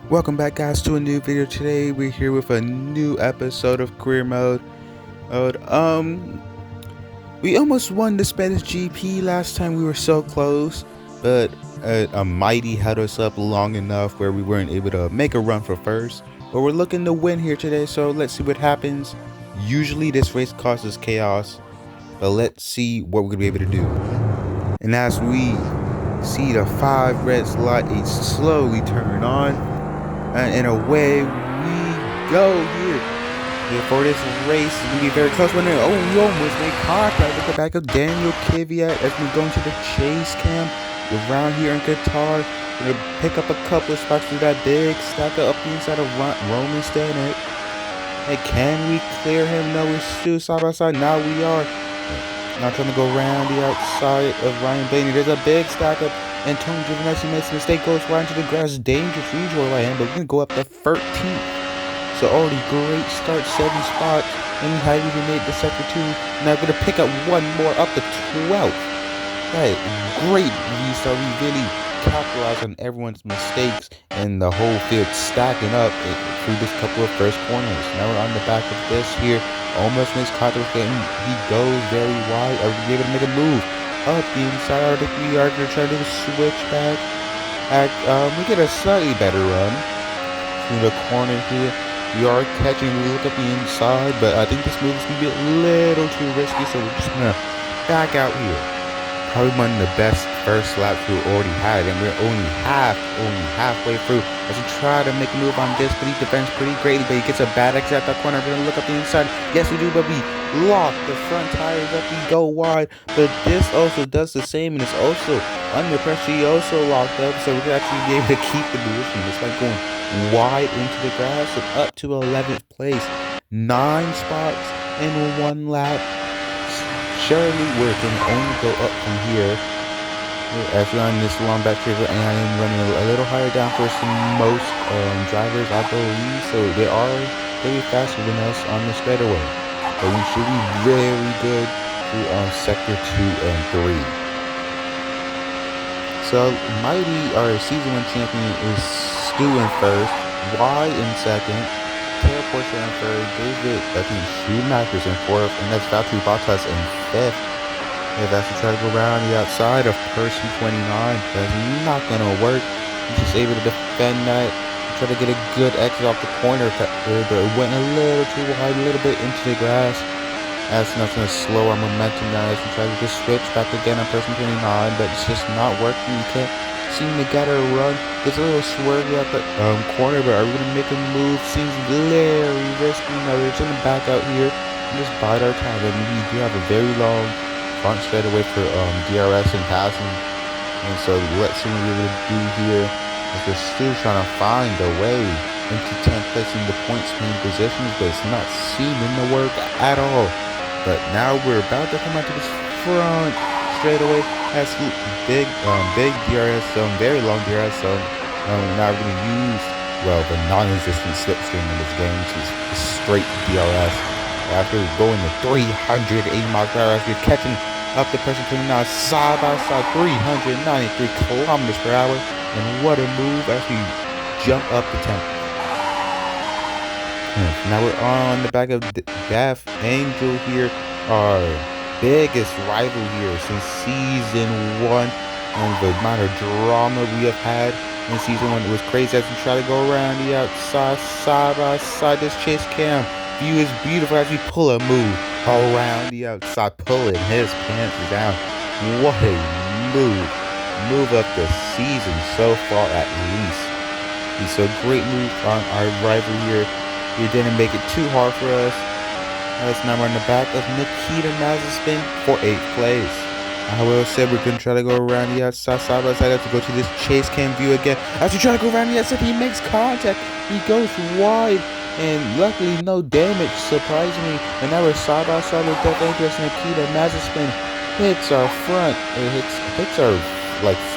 Welcome back, guys, to a new video. Today we're here with a new episode of career mode. We almost won the Spanish GP last time. We were so close, but a mighty held us up long enough where we weren't able to make a run for first. But we're looking to win here today, so let's see what happens. Usually this race causes chaos, but let's see what we're gonna be able to do. And as we see the 5 red light slowly turn on, and away we go here. For this race, it's going to be very close one there. Oh, we almost made contact with the back of Daniel Kvyat as we go into the chase cam. Around here in Qatar, we're going to pick up a couple of spots through that big stacker up the inside of Roman Stanek. Hey, can we clear him? No, we're still side by side. Now we are. Now trying to go around the outside of Ryan Blaney. There's a big stack up. And Tony Giovinazzi makes a mistake, goes right into the grass. Dangerous rejoy right hand, but we're going to go up to 13th. So already great start, 7 spots. And we haven't even made the sector 2. Now we're going to pick up one more up to 12th. That great restart. We really capitalized on everyone's mistakes and the whole field stacking up through this couple of first corners. Now we're on the back of this here. Almost missed contact with him. He goes very wide. Are we able to make a move? Up the inside, I think we are going to try to do a switch back. We get a slightly better run through the corner here. We are catching, we look at the inside, but I think this move is going to be a little too risky, so we're just going to back out here. Probably one of the best first laps we already had, and we're only halfway through as we try to make a move on this, but he defends pretty greatly, but he gets a bad exit at that corner. We're going to look up the inside. Yes, we do, but we lock the front tires up, we go wide, but this also does the same, and it's also under pressure. He also locked up, so we're actually be able to keep the position. It's like going wide into the grass and up to 11th place. 9 spots in 1 lap. Surely we can only go up from here. As we're on this long back straight, and I am running a little higher down for most drivers, I believe, so they are very faster than us on the straightaway. But we should be very good through sector 2 and 3. So Mighty, our season 1 champion, is Stu in first, Y in second, Taylor Porsche in third, David, I think Schumacher's in fourth, and that's Valtteri Bottas in fifth. If that's to try to go around the outside of person 29, that's not going to work. He's just able to defend that, try to get a good exit off the corner, but it went a little too wide, a little bit into the grass. That's not going to slow our momentum down as we try to just switch back again on person 29, but it's just not working. We can't seem to get our run. It's a little swervy at the corner, but are we going to make a move? Seems very risky. Now we're just going to back out here and just bide our time. I mean, we do have a very long front straightaway for DRS and passing, and so let's see what we're going to do here. As we're still trying to find a way into 10th place in the points main positions, but it's not seeming to work at all. But now we're about to come out to this front straightaway. Has big DRS zone, very long DRS zone. Now we're going to use, well, the non-existent slipstream in this game, which is straight DRS. After going to 380 miles per hour, as we're catching up the person 29 side by side, 393 kilometers per hour. And what a move as we jump up the 10th. Now we're on the back of Death Angel here, our biggest rival here since season 1, and the amount of drama we have had in season 1 was crazy as we try to go around the outside, side by side. This chase cam view is beautiful as we pull a move around the outside, pulling his pants down. What a move up the season so far, at least. It's a great move on our rival here. He didn't make it too hard for us. As now we're on the back of Nikita Mazepin for 8th place. I will say we're going to try to go around the outside, side by side. I have to go to this chase cam view again. As we try to go around the outside, he makes contact. He goes wide, and luckily no damage, surprisingly. And now we're side by side with Death Angel. Nikita Mazepin hits our front. It hits our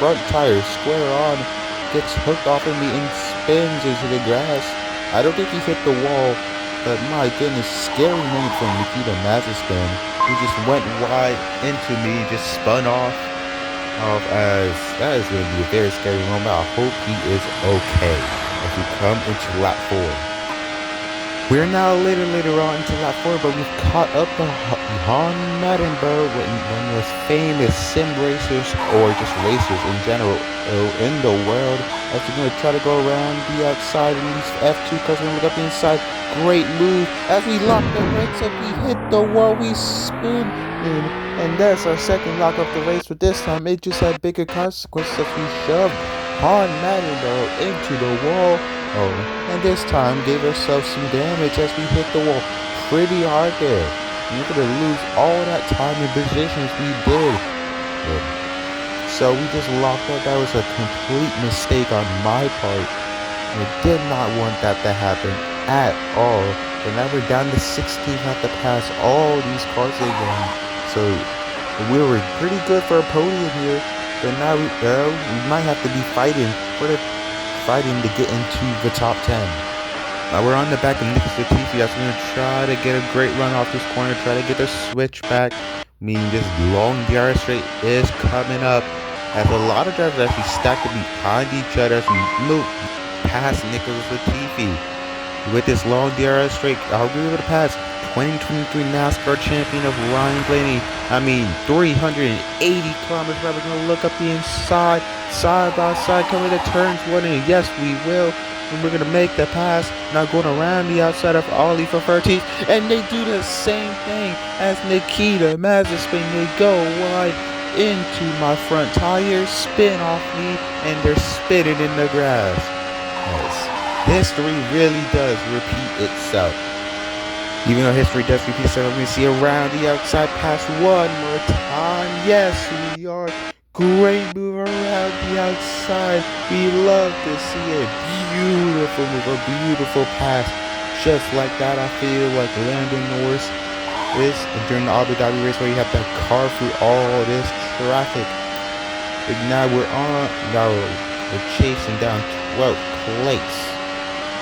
front tire square on. Gets hooked off of me and spins into the grass. I don't think he hit the wall, but my goodness, scary moment from Nikita Mazepin, who just went wide into me, just spun off as that is going to be a very scary moment. I hope he is okay. as we come into lap 4. We're now later on into lap 4, but we've caught up to Han Mattenberg, one of the most famous sim racers, or just racers in general, in the world. As we're going to try to go around the outside in these F2 cars, we're going to look up the inside. Great move. As we lock the brakes up, we hit the wall, we spin. And that's our second lock of the race, but this time it just had bigger consequences as we shoved Han Mattenberg into the wall. And this time gave ourselves some damage as we hit the wall pretty hard there. We're going to lose all that time and positions we did. So we just locked up. That was a complete mistake on my part. I did not want that to happen at all. But now we're down to 16, have to pass all these cars again. So we were pretty good for a podium here. But now we might have to be fighting to get into the top 10. Now we're on the back of Nicholas Latifi. That's going to try to get a great run off this corner, try to get the switch back. This long DRS straight is coming up as a lot of drivers actually stacked to behind each other as we move past Nicholas Latifi. With this long DRS straight, are we able to pass 2023 NASCAR champion of Ryan Blaney? 380 kilometers per hour. We're going to look up the inside, side by side, coming to turns 1, and yes, we will. And we're going to make the pass. Now going around the outside of Ollie for 13th, and they do the same thing as Nikita Mazepin. They go wide into my front tire, spin off me, and they're spitting in the grass. Yes, history really does repeat itself. Even though history does repeat itself, we're going to see around the outside pass one more time. Yes, we are. Great move around the outside. We love to see a beautiful move, a beautiful pass. Just like that, I feel like Lando Norris is during the Abu Dhabi race where you have to carve through all this traffic. But now we're chasing down 12th place.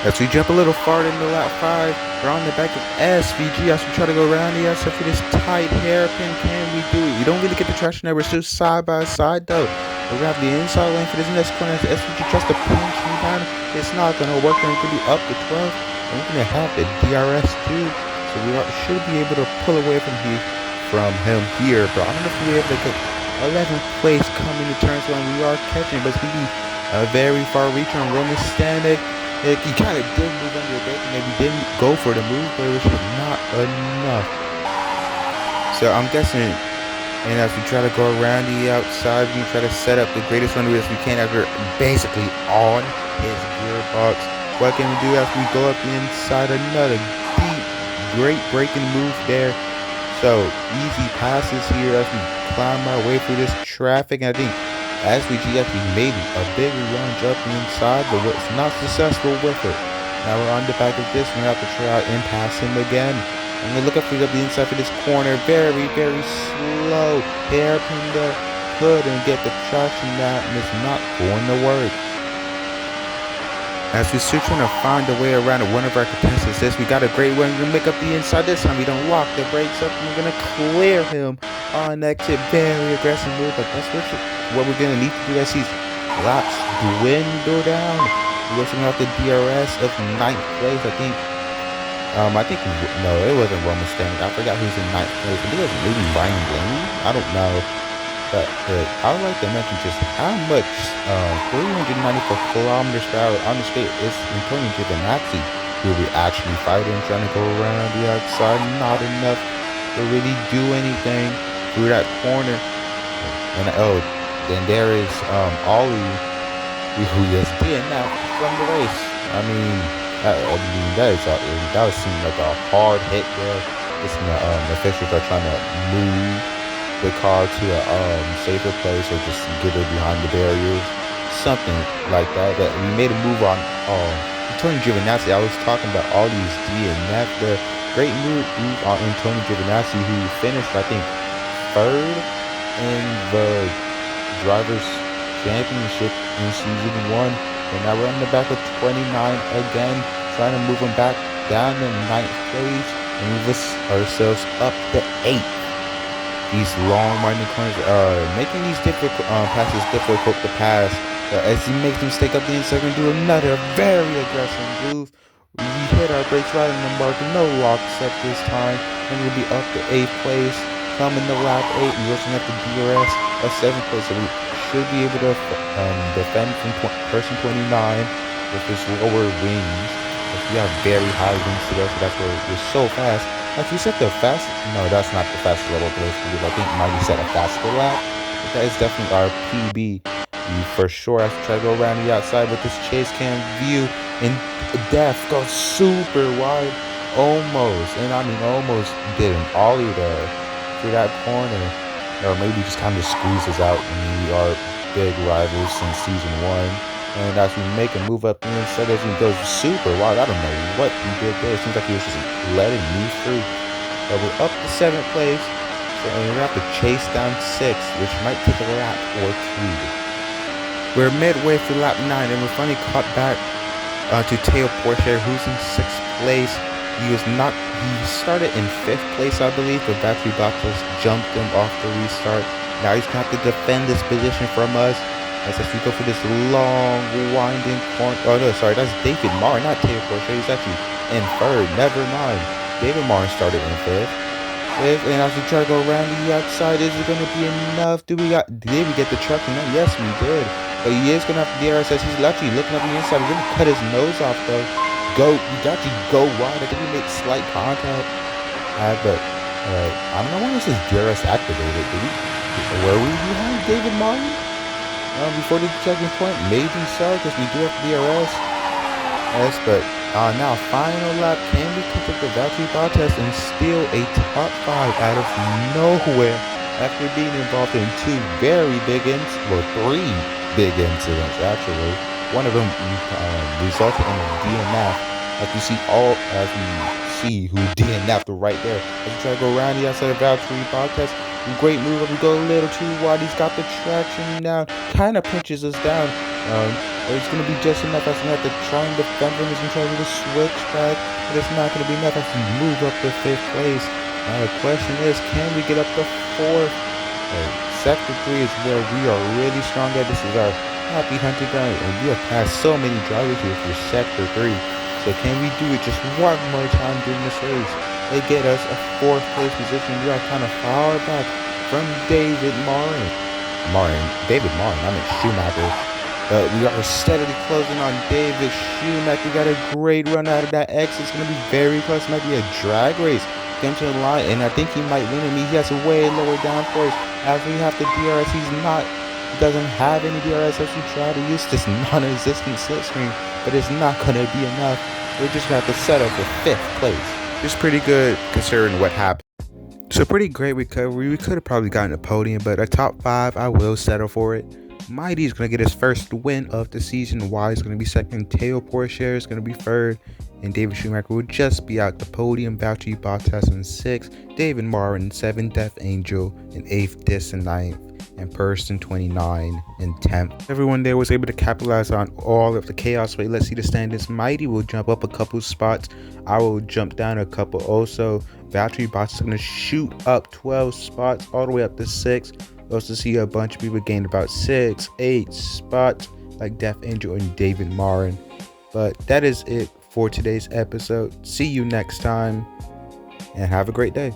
As we jump a little farther into lap 5, we're on the back of SVG as we try to go around the outside for this tight hairpin. Can we do it? We don't really get the traction there. We're still side by side though. We're going to have the inside lane for this next corner as SVG tries to punch me down. It's not going to work. We're going to be up to 12. And we're going to have the DRS too. So we should be able to pull away from him here. But I don't know if we're able to get 11th place coming to turns when we are catching. But it's going to be a very far reach on Roman Stanek. He kind of did move under the brake, and maybe didn't go for the move, but it was just not enough. So I'm guessing, and as we try to go around the outside, we try to set up the greatest runway as we can after basically on his gearbox. What can we do as we go up the inside? Another deep, great braking move there. So easy passes here as we climb our way through this traffic. And I think SVG actually made a big lunge up the inside, but was not successful with it. Now we're on the back of this. We're going to have to try and pass him again. I'm going to look up the inside for this corner. Very, very slow. Hairpin there. Couldn't get the traction down, and it's not going to work. As we're still trying to find a way around one of our contestants, we got a great one. We're going to make up the inside this time. We don't lock the brakes up. We're going to clear him on exit. Very aggressive move, but that's what we're going to need to do as these laps dwindle down. We're going to have the DRS of 9th place, I think. No, it wasn't Roman Stanek. I forgot who's in 9th place. I think it was maybe Ryan Blaney. I don't know. But I would like to mention just how much 394 kilometers per hour on the straight is Antonio Giovinazzi, who will be actually fighting, trying to go around the outside. Not enough to really do anything through that corner. And then there is Ollie, who is being out from the race. That seemed like a hard hit there. The officials are trying to move the car to a safer place or just get her behind the barriers, something like that. But we made a move on Antonio Giovinazzi. I was talking about all these DNF. The great move on Antonio Giovinazzi, who finished, I think, 3rd in the Drivers' Championship in Season 1. And now we're on the back of 29 again, trying to move him back down to 9th place and move ourselves up to 8th. These long winding corners are making these passes difficult to pass. As he makes the mistake up the inside, we're gonna do another very aggressive move. We hit our brakes right on the mark, no locks up this time. And we'll be up to 8th place. Coming to lap 8, we also have the DRS a 7th place, so we should be able to defend from person 29 with his lower wings. We have very high wings today, so that's why we're so fast. Like we set the fast, no, that's not the fastest level place because I think Mighty set a faster lap. But that is definitely our PB. You for sure have to try to go around the outside with this chase cam view, and Def goes super wide, almost, and I mean almost did an ollie there through that corner, or maybe just kind of squeezes out. I mean, we are big rivals since season 1, and as we make a move up the inside, as he goes super wide, I don't know what he did there. It seems like he was just letting me through. But we're up to 7th place, so we're gonna have to chase down 6th, which might take a lap or 2. We're midway through lap 9, and we're finally caught back to Teo Porcher, who's in 6th place. He started in 5th place, I believe, but Valtteri Bottas jumped him off the restart. Now he's going to have to defend this position from us as we go for this long, winding corner. Oh, no, sorry, that's David Martin, not Teo Porcher. He's actually in 3rd. Never mind. David Martin started in 5th. And as we try to go around the outside, is it going to be enough? Did we get the traction? Yes, we did. But he is going to have to DRS as he's actually looking up the inside. We're going to cut his nose off, though. You actually go wide. I think we made slight contact. But I don't know when this is DRS activated. Were we behind David Martin before the checking point? Maybe so, because we do have DRS. Yes, but now final lap, can we catch up to Valtteri Bottas and steal a top 5 out of nowhere after being involved in 2 very big incidents, 3 big incidents actually. One of them resulted in a DNF, as we see who DNF'd right there. As we try to go around the outside of Valtteri Bottas, great move. We go a little too wide. He's got the traction down, kind of pinches us down. It's going to be just enough. As we have to try and defend him. He's going to try to do the switch back, but it's not going to be enough as we move up to 5th place. Now the question is, can we get up to 4th? Sector 3 is where we are really strong at. This is our happy hunting ground, and we have passed so many drivers here for Sector 3. So can we do it just one more time during this race? They get us a 4th place position. We are kind of far back from David Martin. I mean Schumacher. But we are steadily closing on David Schumacher. We got a great run out of that exit. It's going to be very close. It might be a drag race. Come to the line, and I think he might win him. He has a way lower downforce. As we have the DRS, he doesn't have any DRS as we try to use this non-existent slipstream, but it's not going to be enough. We're just going to have to settle for 5th place. It's pretty good considering what happened. So pretty great recovery. We could have probably gotten a podium, but a top 5, I will settle for it. Mighty is going to get his first win of the season. Y is going to be 2nd. Teo Porcher is going to be 3rd. And David Schumacher will just be out the podium. Valtteri Bottas in 6th. David Martin 7th. Death Angel in 8th. Dis in 9th. And Person 29 in 10th. Everyone there was able to capitalize on all of the chaos. Wait, let's see the standings. Mighty will jump up a couple spots. I will jump down a couple also. Valtteri Bottas is going to shoot up 12 spots all the way up to 6. We also see a bunch of people gain about 6, 8 spots like Death Angel and David Martin. But that is it for today's episode. See you next time and have a great day.